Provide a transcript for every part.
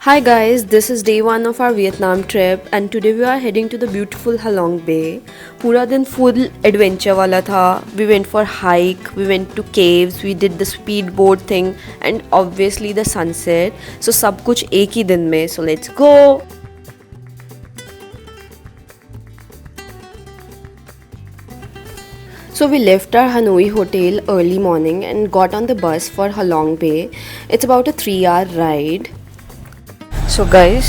Hi guys, this is day one of our Vietnam trip and today we are heading to the beautiful Halong Bay. पूरा दिन full adventure वाला था. We went for hike, we went to caves, we did the speedboat thing and obviously the sunset. So सब कुछ एक ही दिन में. So let's go. So we left our Hanoi hotel early morning and got on the bus for Halong Bay. It's about a 3-hour ride. So guys,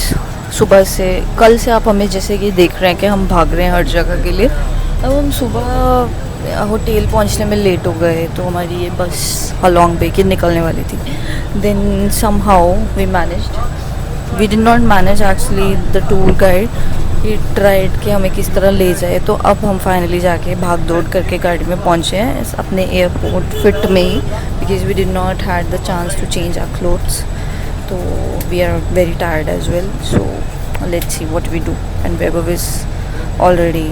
सुबह से कल से आप हमें जैसे कि देख रहे हैं कि हम भाग रहे हैं हर जगह के लिए। अब हम सुबह होटल पहुंचने में लेट हो गए तो हमारी ये बस हलोंग बे की निकलने वाली थी। Then somehow we did not manage actually the tour guide ही ट्राइड कि हमें किस तरह ले जाए। तो अब हम फाइनली जाके भाग दौड़ करके गाड़ी में पहुंचे हैं अपने एयरपोर्ट फिट में ही, because we did not had the chance to change our clothes. So we are very tired as well, so let's see what we do. And Vaibhav is already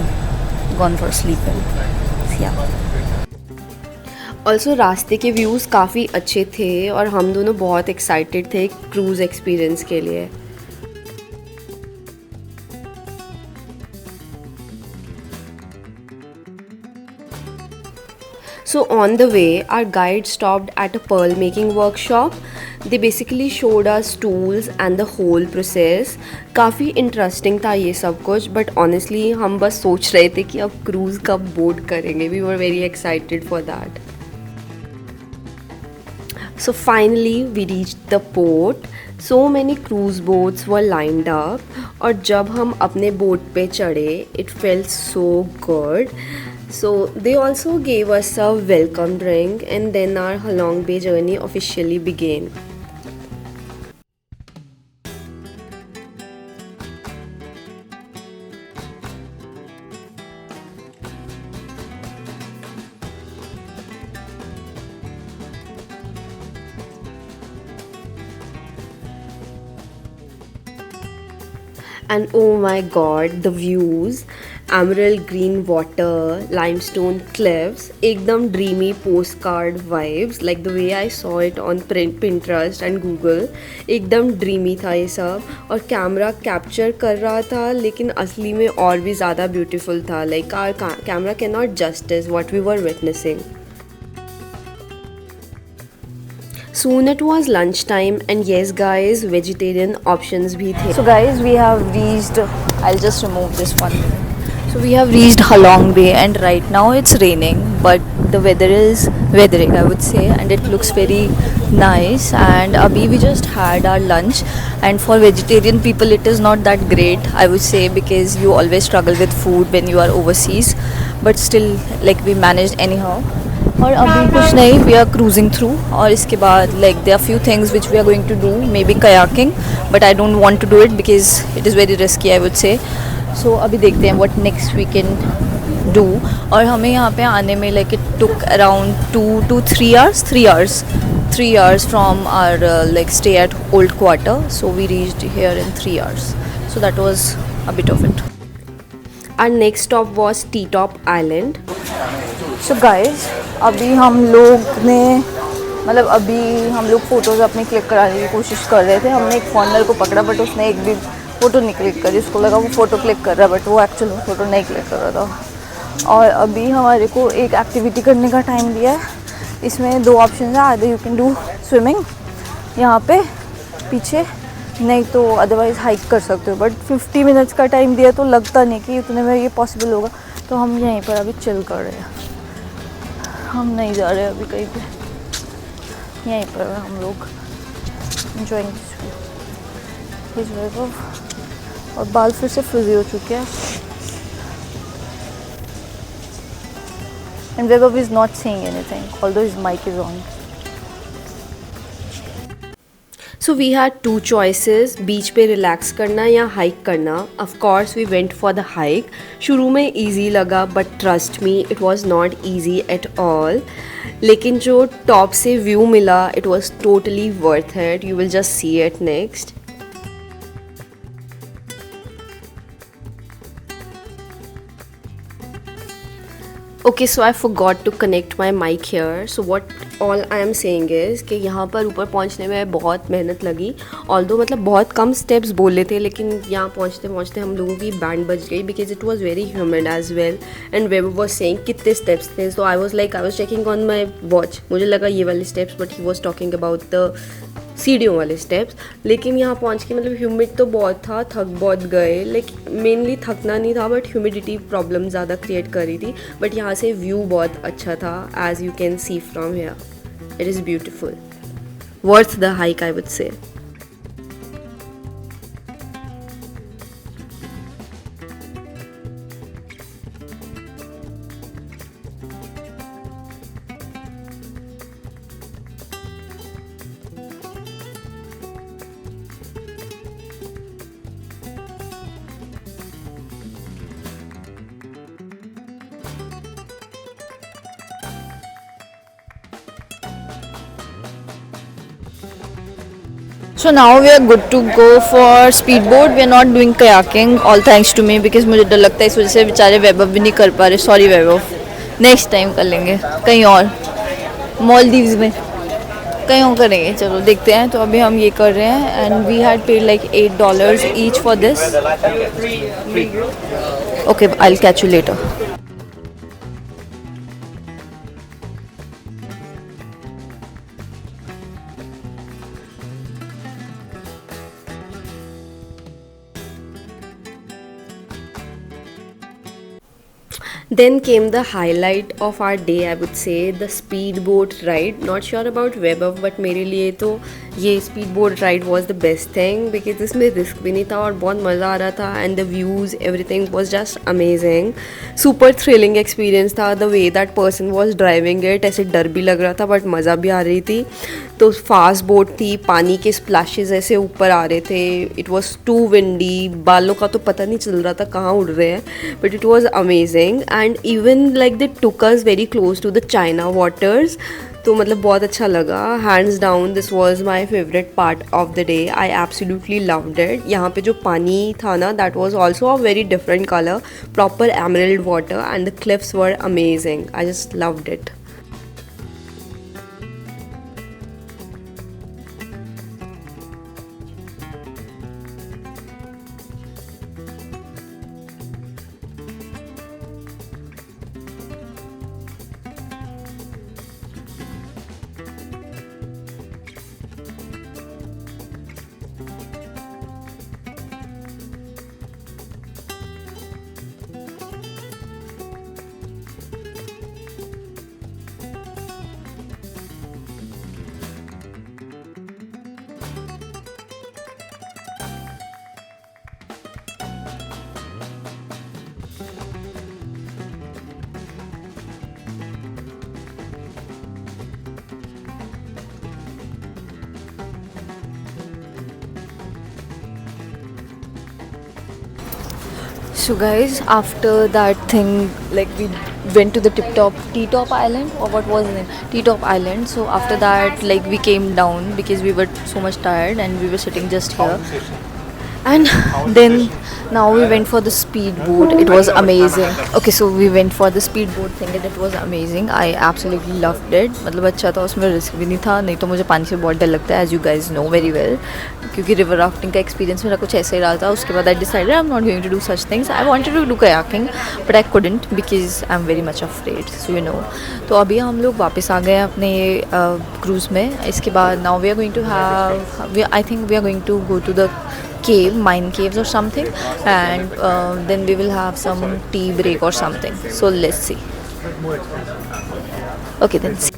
gone for sleep and yeah. Also रास्ते के views काफ़ी अच्छे थे और हम दोनों बहुत excited थे क्रूज़ एक्सपीरियंस के लिए। So on the way, our guide stopped at a pearl making workshop. They basically showed us tools and the whole process. काफ़ी इंटरेस्टिंग था ये सब कुछ, बट ऑनेस्टली हम बस सोच रहे थे कि अब क्रूज़ कब बोर्ड करेंगे. We were very excited for that. So finally we reached the port. So many cruise boats were lined up और जब हम अपने बोट पे चढ़े, it felt so good. So they also gave us a welcome drink and then our Halong Bay journey officially began. And oh my god, the views, emerald green water, limestone cliffs, ekdam dreamy postcard vibes, like the way I saw it on Pinterest and Google. एकदम dreamy था ये सब और camera capture कर रहा था लेकिन असली में और भी ज़्यादा beautiful था. Like our camera cannot justice what we were witnessing. Soon it was lunchtime and yes guys, vegetarian options भी थे. So guys, we have reached, I'll just remove this one. So we have reached Halong Bay and right now it's raining, but the weather is weathering I would say, and it looks very nice. And abhi we just had our lunch, and for vegetarian people it is not that great I would say, because you always struggle with food when you are overseas, but still like we managed anyhow. और अभी कुछ नहीं, we are cruising through और इसके बाद like there are few things which we are going to do, maybe kayaking, but I don't want to do it because it is very risky I would say. So अभी देखते हैं what next we can do. और हमें यहाँ पे आने में like it took around 2 to 3 hours from our like stay at old quarter. So we reached here in 3 hours. So that was a bit of it. Our next stop was T Top Island. So guys, अभी हम लोग photos अपनी click कराने की कोशिश कर रहे थे. हमने एक फॉर्नर को पकड़ा बट उसने एक भी फ़ोटो नहीं क्लिक करी. उसको लगा वो फ़ोटो क्लिक कर रहा है बट वो एक्चुअल में फ़ोटो नहीं क्लिक कर रहा था. और अभी हमारे को एक एक्टिविटी करने का टाइम दिया है. इसमें 2 ऑप्शन है, आधे यू कैन डू स्विमिंग यहाँ पे पीछे, नहीं तो अदरवाइज़ हाइक कर सकते हो. बट 50 मिनट्स का टाइम दिया तो लगता नहीं कि उतने में ये पॉसिबल होगा. तो हम यहीं पर अभी चिल कर रहे हैं, हम नहीं जा रहे अभी कहीं पे. यहीं पर हम लोग एंजॉइंग. और बाल फिर से फ्रिजी हो चुके हैं. And Vaibhav is not saying anything although his mic is on. So we had 2 choices, बीच पे रिलैक्स करना या हाइक करना. Of course we went for the hike. शुरू में easy लगा but trust me it was not easy at all. लेकिन जो top से व्यू मिला it was totally worth it. You will just see it next. Okay so I forgot to connect my mic here. So what all I am saying is कि यहाँ पर ऊपर पहुँचने में बहुत मेहनत लगी. ऑल्दो मतलब बहुत कम स्टेप्स बोले थे, लेकिन यहाँ पहुँचते पहुँचते हम लोगों की बैंड बज गई because it was very humid as well. And वेब वॉज सेइंग कितने स्टेप्स थे. So I was checking on my watch. मुझे लगा ये वाले steps, but he was talking about the सीढ़ियों वाले स्टेप्स. लेकिन यहाँ पहुँच के मतलब ह्यूमिड तो बहुत था, थक बहुत गए. लाइक मेनली थकना नहीं था, बट ह्यूमिडिटी प्रॉब्लम ज़्यादा क्रिएट कर रही थी. बट यहाँ से व्यू बहुत अच्छा था, as you can see from here. It is beautiful, worth the hike I would say. So now we are good to go for speedboat. We are not doing kayaking, all thanks to me, because मुझे डर लगता है इस वजह से बेचारे वैभव भी नहीं कर पा रहे. सॉरी वैभव, नेक्स्ट टाइम कर लेंगे कहीं और, मालदीव्स में कहीं और करेंगे. चलो देखते हैं. तो अभी हम ये कर रहे हैं and we had paid like $8 each for this. Okay, I will catch you later. Then came the highlight of our day, I would say, the speedboat ride. Not sure about Webber, but मेरे लिए तो ये speedboat ride was the best thing because इसमें risk भी नहीं था और बहुत मज़ा आ रहा था. And the views, everything was just amazing. Super thrilling experience था. The way that person was driving it, ऐसे डर भी लग रहा था बट मज़ा भी आ रही थी. तो फास्ट बोट थी, पानी के स्प्लैशेस ऐसे ऊपर आ रहे थे. इट वॉज टू विंडी, बालों का तो पता नहीं चल रहा था कहाँ उड़ रहे हैं, but it was amazing. And even like they took us very close to the China waters. तो मतलब बहुत अच्छा लगा. Hands down this was my favorite part of the day. I absolutely loved it. यहाँ पे जो पानी था ना, that was also a very different colour, proper emerald water, and the cliffs were amazing. I just loved it. So guys, after that thing, like we went to the T-top island, or what was the name? T-top island. So after that, like we came down because we were so much tired and we were sitting just here. And then now we went for the speedboat. It was amazing. Okay, so we went for the speedboat thing and it was amazing. I absolutely loved it. मतलब अच्छा था, उसमें risk भी नहीं था. नहीं तो मुझे पानी से बहुत डर लगता है, as you guys know very well. क्योंकि रिवर राफ्टिंग का एक्सपीरियंस मेरा कुछ ऐसे ही रहा था. उसके बाद I decided I'm not going to do such things. I wanted to do kayaking, but I couldn't because I'm very much afraid. So you know. तो अभी हम लोग वापस आ गए अपने क्रूज़ में. इसके बाद now we are going to have, I think we are going to go to the cave, mine caves or something, and then we will have some tea break or something. So let's see. Okay, then see.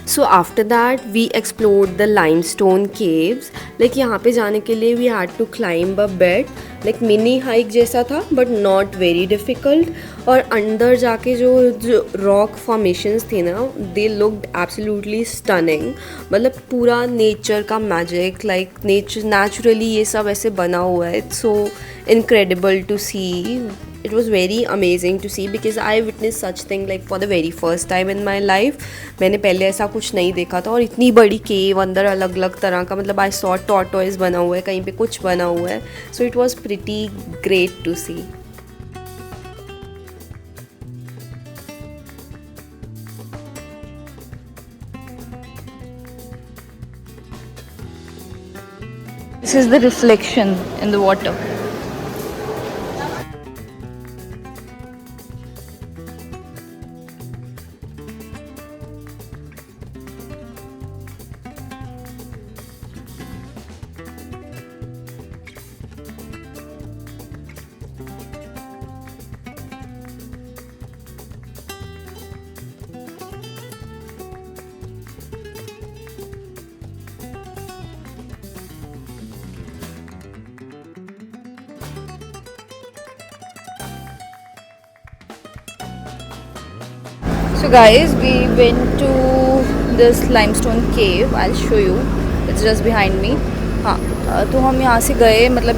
So after that we explored the limestone caves. Like यहाँ पे जाने के लिए we had to climb a bit, like mini hike जैसा था but not very difficult. और अंदर जाके जो रॉक फॉर्मेशंस थे ना, दे लुक्ड एब्सोल्युटली स्टनिंग. मतलब पूरा नेचर का मैजिक, लाइक नेचुरली ये सब ऐसे बना हुआ है. It's so incredible to see. It was very amazing to see because I witnessed such thing like for the very first time in my life. मैंने पहले ऐसा कुछ नहीं देखा था और इतनी बड़ी केव अंदर अलग अलग तरह का मतलब I saw tortoise बना हुआ है, कहीं पे कुछ बना हुआ है. So it was pretty great to see. This is the reflection in the water. So guys, we went to this limestone cave. I'll show you. It's just behind me. हाँ, तो हम यहाँ से गए मतलब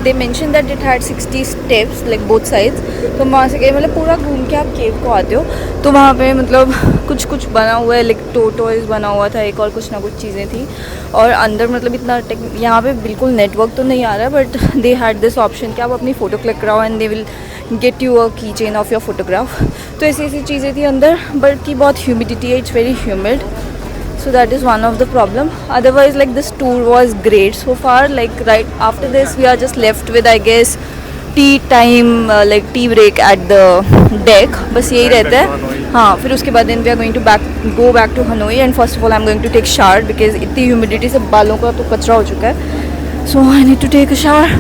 they mentioned that it had 60 steps like both sides. तो हम वहाँ से गए मतलब पूरा घूम के आप केव को आते हो तो वहाँ पे मतलब कुछ बना हुआ है लाइक टोटोइज बना हुआ था एक और कुछ ना कुछ चीज़ें थी और अंदर मतलब इतना यहाँ पे बिल्कुल नेटवर्क तो नहीं आ रहा है but they had this option कि आप अपनी फ़ोटो क्लिक कराओ and they will get you अ की चेन ऑफ योर फोटोग्राफ. तो ऐसी चीज़ें थी अंदर बट की बहुत ह्यूमिडिटी है, it's very humid. So that is one of the problem. Otherwise like this tour was great so far. Like right after this we are just left with I guess tea time like tea break at the deck. बस यही रहता है. हाँ फिर उसके बाद then we are going to go back to Hanoi and first of all I'm going to take shower because इतनी humidity से बालों का तो कचरा हो चुका है. So I need to take a shower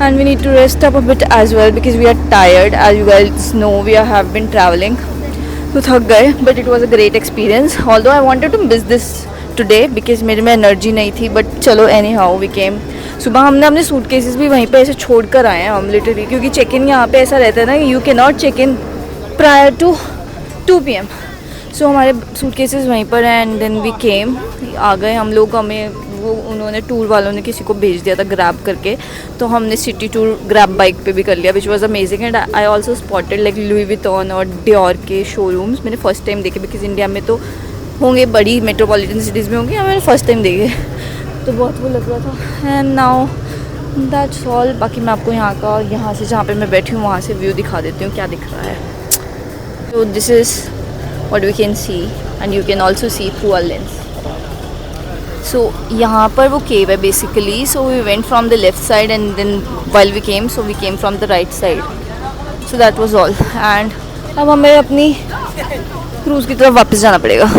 and we need to rest up a bit as well because we are tired. As you guys know we have been traveling. तो थक गए but it was a great experience. Although I wanted to miss this today because मेरे में energy नहीं थी but चलो any how we came. सुबह हमने अपने सूट केसेस भी वहीं पे ऐसे छोड़ कर आए हैं हम लिटरली क्योंकि चेक इन यहाँ पे ऐसा रहता है ना you can not check in prior to 2 PM. So हमारे सूट केसेस वहीं पर हैं एंड देन वी केम. आ गए हम लोग. हमें वो उन्होंने टूर वालों ने किसी को भेज दिया था ग्रैब करके तो हमने सिटी टूर ग्रैब बाइक पे भी कर लिया which was amazing. And I also spotted like Louis Vuitton और डियोर के शोरूम्स. मैंने फर्स्ट टाइम देखे बिकॉज इंडिया में तो होंगे बड़ी मेट्रोपॉलिटन सिटीज़ में होंगे. मैंने फर्स्ट टाइम देखे तो बहुत वो लग रहा था. And now that's all. बाकी मैं आपको यहाँ से जहाँ पे मैं बैठी हूँ वहाँ से व्यू दिखा देती हूँ क्या दिख रहा है. तो this is what we can see and you can also see through our lens. So यहाँ पर वो केव है basically. So we went from the left side and then while we came so we came from the right side. So that was all. And अब हमें अपनी cruise की तरफ वापस जाना पड़ेगा.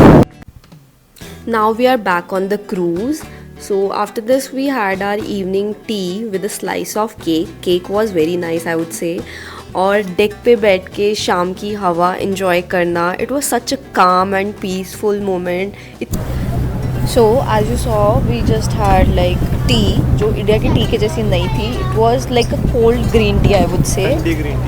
Now we are back on the cruise. So after this we had our evening tea with a slice of cake. Cake was very nice I would say. और deck पे बैठ के शाम की हवा enjoy करना. It was such a calm and peaceful moment. So as you saw we just had like tea जो India की टी के जैसी नहीं थी. It was like a cold green tea I would say.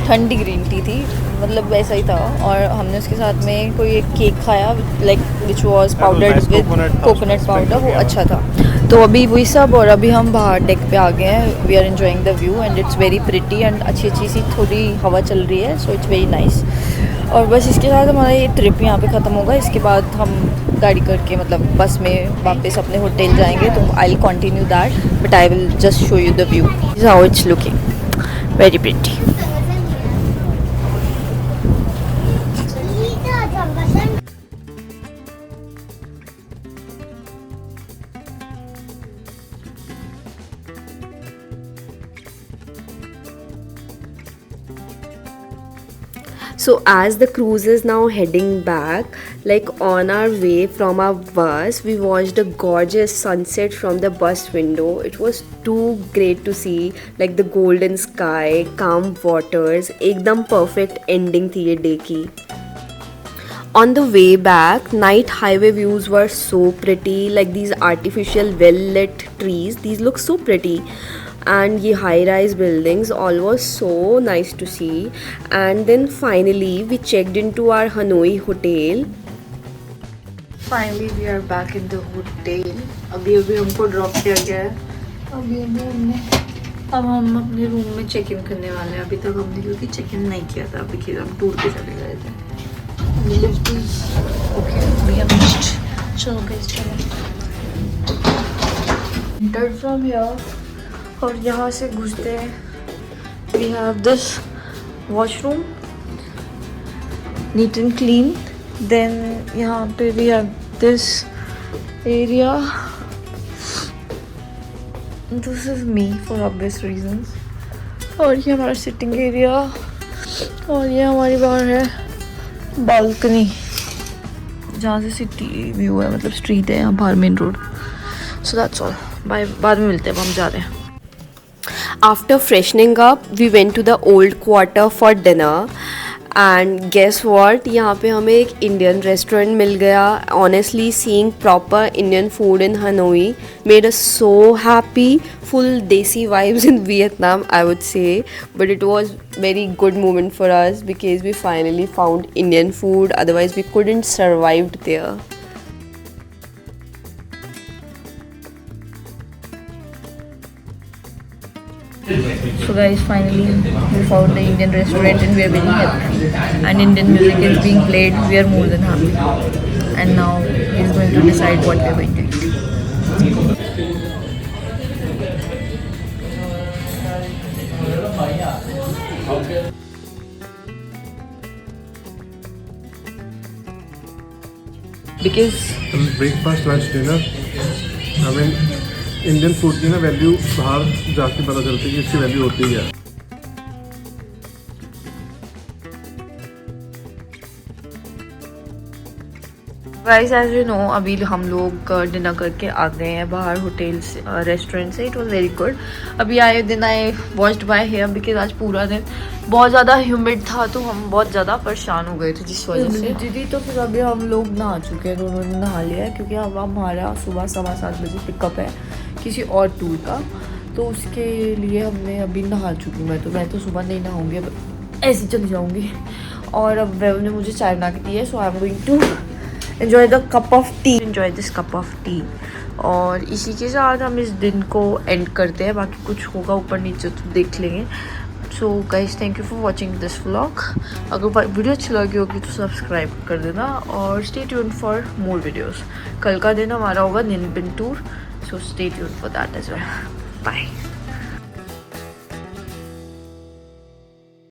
ठंडी ग्रीन टी थी मतलब वैसा ही था. और हमने उसके साथ में कोई एक केक खाया like which was powdered with coconut powder. वो अच्छा था. तो अभी वही सब और अभी हम बाहर डेक पे आ गए हैं. We are enjoying the view and it's very pretty and अच्छी सी थोड़ी हवा चल रही है. So it's very nice. और बस इसके साथ हमारा ये ट्रिप यहाँ पे ख़त्म होगा. इसके बाद हम गाड़ी करके मतलब बस में वापस अपने होटल जाएंगे. तो I will continue that but I will just show you the view. This how it's looking very pretty. So as the cruise is now heading back, like on our way from our bus, we watched a gorgeous sunset from the bus window. It was too great to see, like the golden sky, calm waters, एकदम perfect ending थी ये day की. On the way back, night highway views were so pretty, like these artificial well-lit trees. These look so pretty. And ye high-rise buildings, all was so nice to see. And then finally we checked into our Hanoi hotel. Finally we are back in the hotel. अभी हमको drop किया गया है. अभी हमने अब हम अपने रूम में चेक इन करने वाले हैं। अभी तक हमने क्योंकि चेक इन नहीं किया था, अभी हम टूर पे चले गए थे। ओके वी हैव रीच्ड, चलो गाइस चलो। एंटर्ड फ्रॉम हियर और यहाँ से घुसते हैं we have this washroom, neat and clean. Then यहाँ पे we have this area, this is me for obvious reasons. और ये हमारा सिटिंग एरिया और ये हमारी बाहर है बालकनी जहाँ से सिटी व्यू है, मतलब स्ट्रीट है यहाँ बाहर, main road. So that's all, bye, बाद में मिलते हैं, अब हम जा रहे हैं। After freshening up, we went to the old quarter for dinner. And guess what? यहाँ पे हमें एक इंडियन रेस्टोरेंट मिल गया. Honestly, seeing proper Indian food in Hanoi made us so happy. Full desi vibes in Vietnam, I would say. But it was very good moment for us because we finally found Indian food. Otherwise, we couldn't survive there. So guys, finally we found the Indian restaurant and we are very happy. And Indian music is being played. We are more than happy. And now he's going to decide what we are going to eat. Because breakfast, lunch, dinner, I mean Indian food की ना value बाहर जाके पता चलती है कि इसकी value होती है। गाइस एज यू नो, अभी हम लोग डिनर करके आ गए हैं बाहर होटल से, रेस्टोरेंट से। It was very good. अभी आए दिन आई वॉश्ड माय हेयर बिकॉज आज पूरा दिन बहुत ज़्यादा ह्यूमिड था, तो हम बहुत ज़्यादा परेशान हो गए थे जिस वजह से। दीदी तो फिर अभी हम लोग नहा चुके हैं, दोनों ने नहा लिया है क्योंकि अब हमारा सुबह 7:15 बजे पिकअप है किसी और टूर का, तो उसके लिए हमने अभी नहा चुकी हूँ। मैं तो सुबह नहीं नहाऊंगी, अब ऐसे चली जाऊँगी। और अब वेव ने मुझे चाय बना के दी है, so I am going to enjoy the cup of tea, enjoy this cup of tea. और इसी के साथ हम इस दिन को एंड करते हैं, बाकी कुछ होगा ऊपर नीचे तो देख लेंगे। So guys thank you for watching this vlog. अगर वीडियो अच्छी लगी होगी तो सब्सक्राइब कर देना और stay tuned for more videos. कल का दिन हमारा होगा निनबिन tour, so stay tuned for that as well. Bye.